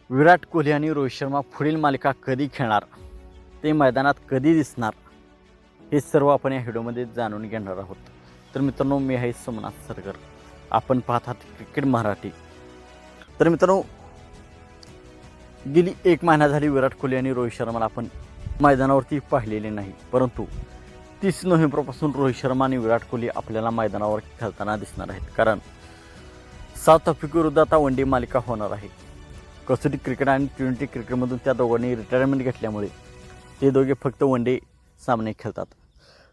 विराट कोहली आणि रोहित शर्मा पुढील मालिका कधी खेळणार, ते मैदानात कधी दिसणार, हे सर्व आपण या व्हिडिओमध्ये जाणून घेणार आहोत. तर मित्रांनो, मी आहे सोमनाथ सरगर, आपण पाहतात क्रिकेट मराठी. तर मित्रांनो, गेली 1 महिना झाली विराट कोहली आणि रोहित शर्माला आपण मैदानावरती पाहिलेले नाही, परंतु 30 नोव्हेंबरपासून रोहित शर्मा आणि विराट कोहली आपल्याला मैदानावर खेळताना दिसणार आहेत. कारण साऊथ आफ्रिकेविरुद्ध आता वन डे मालिका होणार आहे. कसोटी क्रिकेट आणि T20 क्रिकेटमधून त्या दोघांनी रिटायरमेंट घेतल्यामुळे ते दोघे फक्त वन डे सामने खेळतात.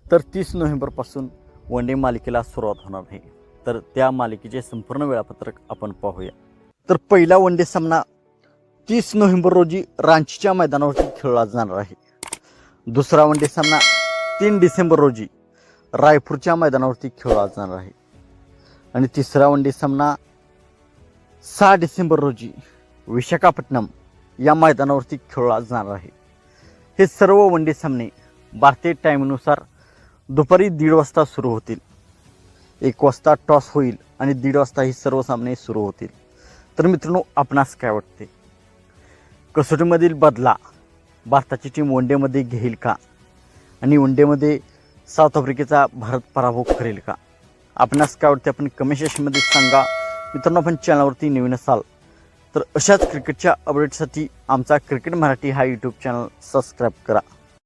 तर 30 नोव्हेंबरपासून वन डे मालिकेला सुरुवात होणार आहे. तर त्या मालिकेचे संपूर्ण वेळापत्रक आपण पाहूया. तर पहिला वन डे सामना 30 नोव्हेंबर रोजी रांचीच्या मैदानावरती खेळला जाणार आहे. दुसरा वन डे सामना 3 डिसेंबर रोजी रायपूरच्या मैदानावरती खेळला जाणार आहे. आणि तिसरा वन डे सामना 6 डिसेंबर रोजी विशाखापट्टणम या मैदानावरती खेळला जाणार आहे. हे सर्व वन डे सामने भारतीय टाईमनुसार दुपारी 1:30 वाजता सुरू होतील. 1 वाजता टॉस होईल आणि 1:30 वाजता ही सर्व सामने सुरू होतील. तर मित्रांनो, आपणास काय वाटते, कसोटीमधील बदला भारताची टीम वन डेमध्ये घेईल का, आणि वन डेमध्ये साऊथ आफ्रिकेचा भारत पराभव करेल का? आपणास काय वाटते आपण कमेंट सेक्शनमध्ये सांगा. मित्रांनो, आपण चॅनलवरती नवीन असाल तर अशाच क्रिकेटच्या अपडेटसाठी आमचा क्रिकेट मराठी हा यूट्यूब चॅनल सबस्क्राईब करा.